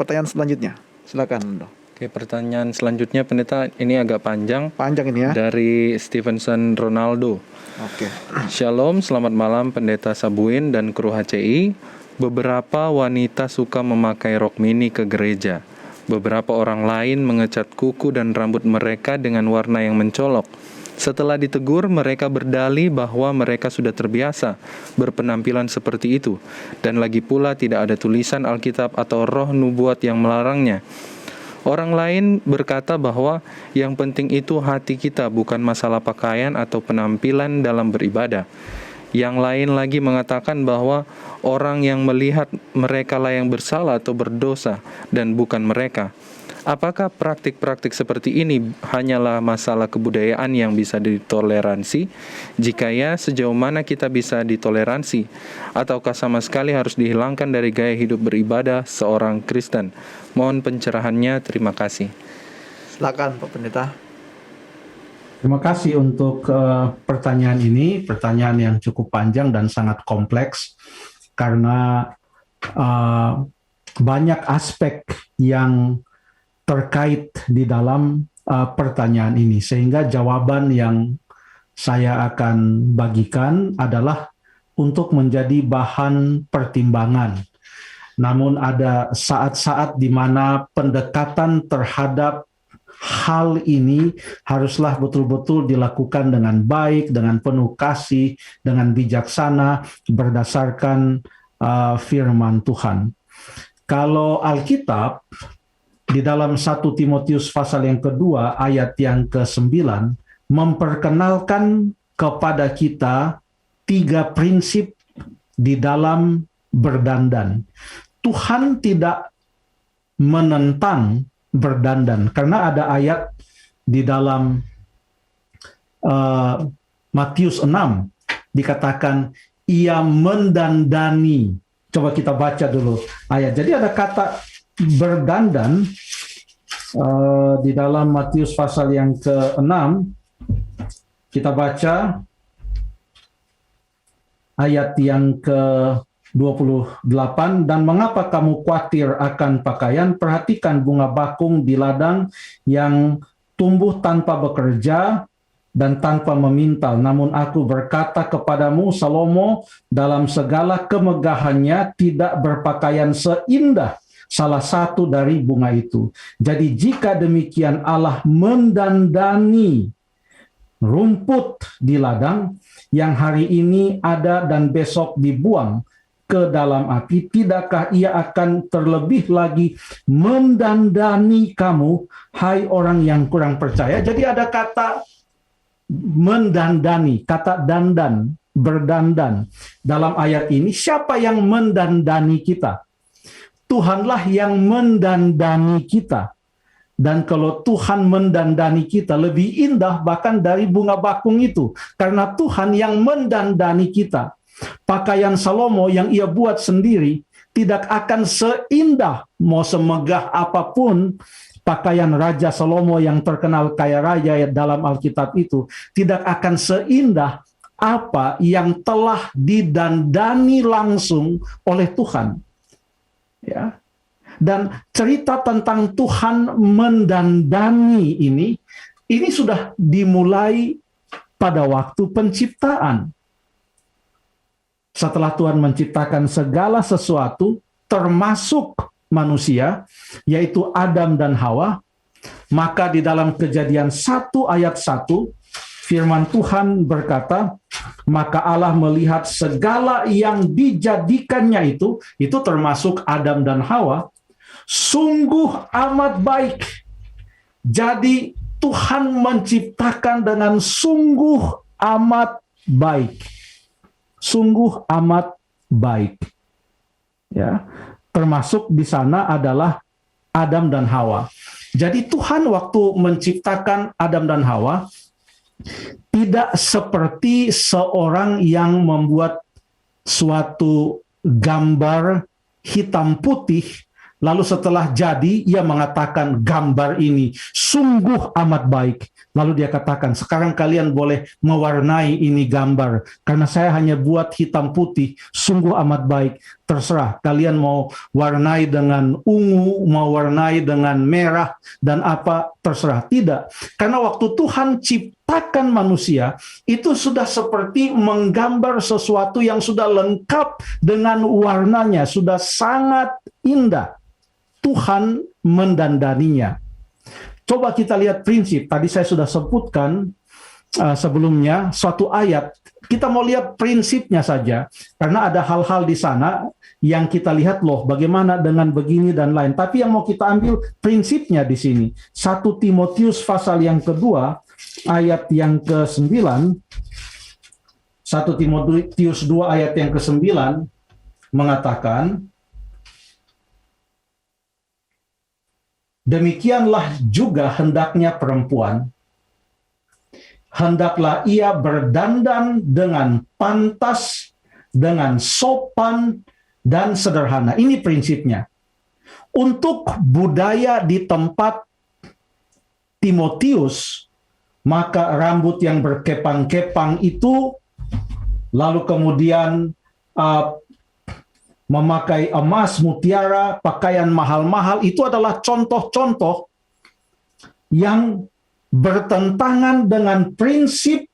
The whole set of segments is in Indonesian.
pertanyaan selanjutnya. Silakan, Dok. Oke, pertanyaan selanjutnya Pendeta, ini agak panjang. Panjang ini ya. Dari Stevenson Ronaldo. Oke. Shalom, selamat malam Pendeta Sabuin dan kru HCI. Beberapa wanita suka memakai rok mini ke gereja. Beberapa orang lain mengecat kuku dan rambut mereka dengan warna yang mencolok. Setelah ditegur, mereka berdalih bahwa mereka sudah terbiasa berpenampilan seperti itu. Dan lagi pula tidak ada tulisan Alkitab atau roh nubuat yang melarangnya. Orang lain berkata bahwa yang penting itu hati kita, bukan masalah pakaian atau penampilan dalam beribadah. Yang lain lagi mengatakan bahwa orang yang melihat mereka lah yang bersalah atau berdosa dan bukan mereka. Apakah praktik-praktik seperti ini hanyalah masalah kebudayaan yang bisa ditoleransi? Jika ya, sejauh mana kita bisa ditoleransi? Ataukah sama sekali harus dihilangkan dari gaya hidup beribadah seorang Kristen? Mohon pencerahannya, terima kasih. Silakan Pak Pendeta. Terima kasih untuk pertanyaan ini, pertanyaan yang cukup panjang dan sangat kompleks karena banyak aspek yang terkait di dalam pertanyaan ini, sehingga jawaban yang saya akan bagikan adalah untuk menjadi bahan pertimbangan. Namun ada saat-saat di mana pendekatan terhadap hal ini haruslah betul-betul dilakukan dengan baik, dengan penuh kasih, dengan bijaksana, berdasarkan firman Tuhan. Kalau Alkitab, di dalam 1 Timotius pasal yang kedua, ayat yang ke-9, memperkenalkan kepada kita 3 prinsip di dalam berdandan. Tuhan tidak menentang berdandan, karena ada ayat di dalam Matius 6 dikatakan ia mendandani. Coba kita baca dulu ayat. Jadi ada kata berdandan di dalam Matius pasal yang ke-6. Kita baca ayat yang ke-28, dan mengapa kamu khawatir akan pakaian? Perhatikan bunga bakung di ladang yang tumbuh tanpa bekerja dan tanpa memintal. Namun aku berkata kepadamu, Salomo dalam segala kemegahannya tidak berpakaian seindah salah satu dari bunga itu. Jadi jika demikian Allah mendandani rumput di ladang yang hari ini ada dan besok dibuang ke dalam api, tidakkah ia akan terlebih lagi mendandani kamu, hai orang yang kurang percaya? Jadi ada kata mendandani, kata dandan, berdandan. Dalam ayat ini, siapa yang mendandani kita? Tuhanlah yang mendandani kita. Dan kalau Tuhan mendandani kita, lebih indah bahkan dari bunga bakung itu. Karena Tuhan yang mendandani kita. Pakaian Salomo yang ia buat sendiri tidak akan seindah, mau semegah apapun pakaian Raja Salomo yang terkenal kaya raya dalam Alkitab itu, tidak akan seindah apa yang telah didandani langsung oleh Tuhan. Ya. Dan cerita tentang Tuhan mendandani ini sudah dimulai pada waktu penciptaan. Setelah Tuhan menciptakan segala sesuatu, termasuk manusia, yaitu Adam dan Hawa, maka di dalam Kejadian 1 ayat 1, firman Tuhan berkata, maka Allah melihat segala yang dijadikannya itu termasuk Adam dan Hawa, sungguh amat baik. Jadi Tuhan menciptakan dengan sungguh amat baik. Sungguh amat baik. Ya, termasuk di sana adalah Adam dan Hawa. Jadi Tuhan waktu menciptakan Adam dan Hawa tidak seperti seorang yang membuat suatu gambar hitam putih Lalu setelah jadi, ia mengatakan gambar ini sungguh amat baik. Lalu dia katakan, sekarang kalian boleh mewarnai ini gambar. Karena saya hanya buat hitam putih, sungguh amat baik. Terserah, kalian mau warnai dengan ungu, mau warnai dengan merah, dan apa, terserah. Tidak, karena waktu Tuhan ciptakan manusia, itu sudah seperti menggambar sesuatu yang sudah lengkap dengan warnanya, sudah sangat indah. Tuhan mendandaninya. Coba kita lihat prinsip. Tadi saya sudah sebutkan sebelumnya suatu ayat. Kita mau lihat prinsipnya saja, karena ada hal-hal di sana yang kita lihat loh bagaimana dengan begini dan lain. Tapi yang mau kita ambil prinsipnya di sini. 1 Timotius pasal yang kedua ayat yang ke-9. 1 Timotius 2 ayat yang ke-9 mengatakan, demikianlah juga hendaknya perempuan, hendaklah ia berdandan dengan pantas, dengan sopan, dan sederhana. Ini prinsipnya. Untuk budaya di tempat Timotius, maka rambut yang berkepang-kepang itu, lalu kemudian memakai emas, mutiara, pakaian mahal-mahal, itu adalah contoh-contoh yang bertentangan dengan prinsip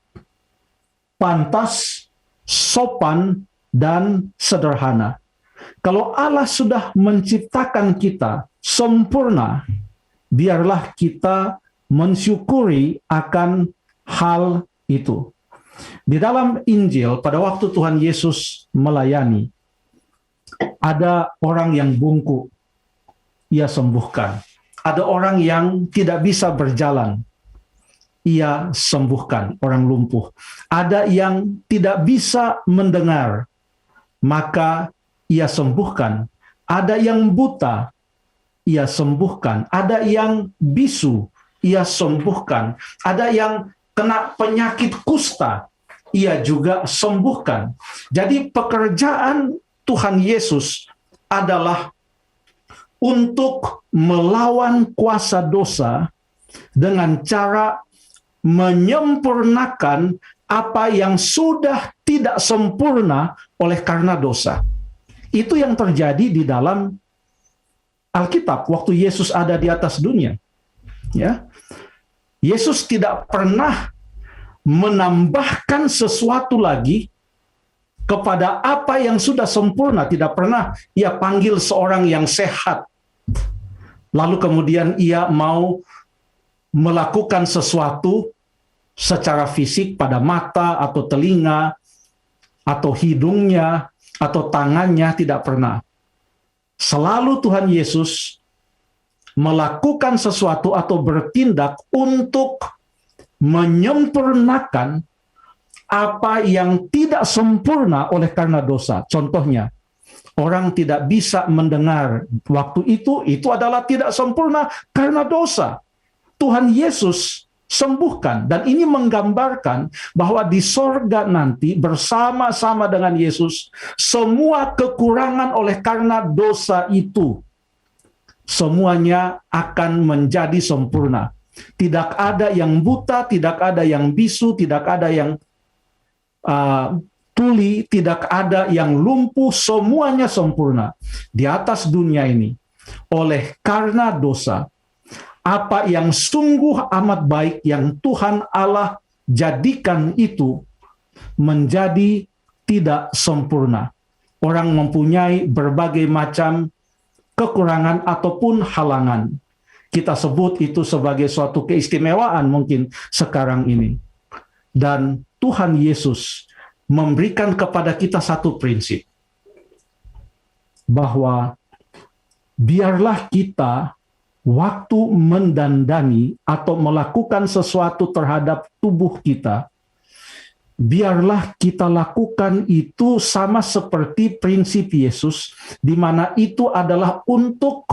pantas, sopan, dan sederhana. Kalau Allah sudah menciptakan kita sempurna, biarlah kita mensyukuri akan hal itu. Di dalam Injil, pada waktu Tuhan Yesus melayani, ada orang yang bungkuk, ia sembuhkan. Ada orang yang tidak bisa berjalan, ia sembuhkan, orang lumpuh. Ada yang tidak bisa mendengar, maka ia sembuhkan. Ada yang buta, ia sembuhkan. Ada yang bisu, ia sembuhkan. Ada yang kena penyakit kusta, ia juga sembuhkan. Jadi pekerjaan Tuhan Yesus adalah untuk melawan kuasa dosa dengan cara menyempurnakan apa yang sudah tidak sempurna oleh karena dosa. Itu yang terjadi di dalam Alkitab waktu Yesus ada di atas dunia. Ya. Yesus tidak pernah menambahkan sesuatu lagi kepada apa yang sudah sempurna. Tidak pernah ia panggil seorang yang sehat, lalu kemudian ia mau melakukan sesuatu secara fisik pada mata atau telinga atau hidungnya atau tangannya. Tidak pernah. Selalu Tuhan Yesus melakukan sesuatu atau bertindak untuk menyempurnakan apa yang tidak sempurna oleh karena dosa. Contohnya, orang tidak bisa mendengar waktu itu adalah tidak sempurna karena dosa. Tuhan Yesus sembuhkan, dan ini menggambarkan bahwa di sorga nanti bersama-sama dengan Yesus, semua kekurangan oleh karena dosa itu semuanya akan menjadi sempurna. Tidak ada yang buta, tidak ada yang bisu, tidak ada yang tuli, tidak ada yang lumpuh, semuanya sempurna di atas dunia ini. Oleh karena dosa, apa yang sungguh amat baik yang Tuhan Allah jadikan itu menjadi tidak sempurna. Orang mempunyai berbagai macam kekurangan ataupun halangan. Kita sebut itu sebagai suatu keistimewaan mungkin sekarang ini. Dan Tuhan Yesus memberikan kepada kita satu prinsip, bahwa biarlah kita waktu mendandani atau melakukan sesuatu terhadap tubuh kita, biarlah kita lakukan itu sama seperti prinsip Yesus, di mana itu adalah untuk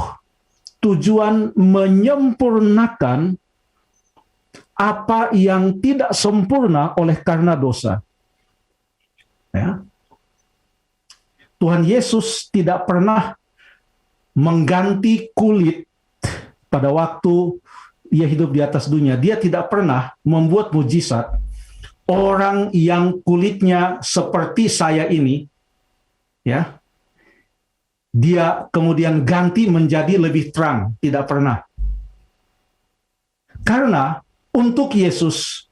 tujuan menyempurnakan apa yang tidak sempurna oleh karena dosa. Ya. Tuhan Yesus tidak pernah mengganti kulit pada waktu ia hidup di atas dunia. Dia tidak pernah membuat mujizat orang yang kulitnya seperti saya ini, ya, dia kemudian ganti menjadi lebih terang. Tidak pernah. Karena untuk Yesus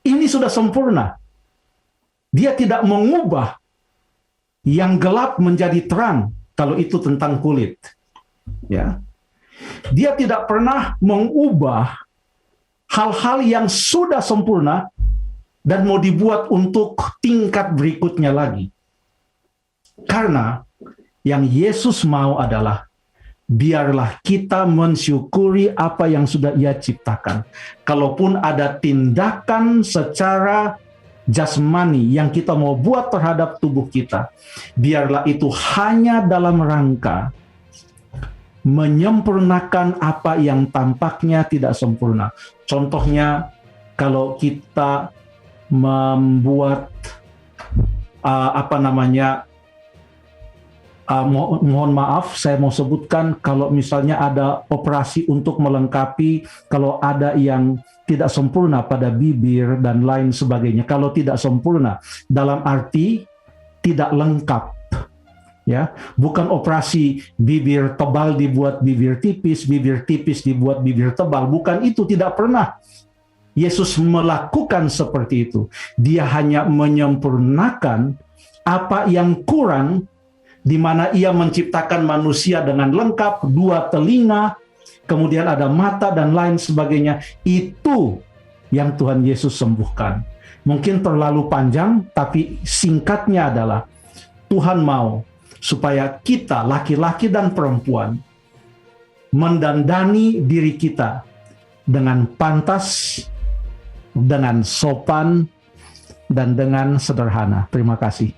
ini sudah sempurna. Dia tidak mengubah yang gelap menjadi terang kalau itu tentang kulit. Ya. Dia tidak pernah mengubah hal-hal yang sudah sempurna dan mau dibuat untuk tingkat berikutnya lagi. Karena yang Yesus mau adalah biarlah kita mensyukuri apa yang sudah Ia ciptakan. Kalaupun ada tindakan secara jasmani yang kita mau buat terhadap tubuh kita, biarlah itu hanya dalam rangka menyempurnakan apa yang tampaknya tidak sempurna. Contohnya, kalau kita membuat mohon maaf, saya mau sebutkan kalau misalnya ada operasi untuk melengkapi, kalau ada yang tidak sempurna pada bibir dan lain sebagainya. Kalau tidak sempurna, dalam arti tidak lengkap. Ya, bukan operasi bibir tebal dibuat bibir tipis dibuat bibir tebal. Bukan itu, tidak pernah Yesus melakukan seperti itu. Dia hanya menyempurnakan apa yang kurang, di mana Ia menciptakan manusia dengan lengkap, 2 telinga, kemudian ada mata dan lain sebagainya. Itu yang Tuhan Yesus sembuhkan. Mungkin terlalu panjang, tapi singkatnya adalah Tuhan mau supaya kita, laki-laki dan perempuan, mendandani diri kita dengan pantas, dengan sopan, dan dengan sederhana. Terima kasih.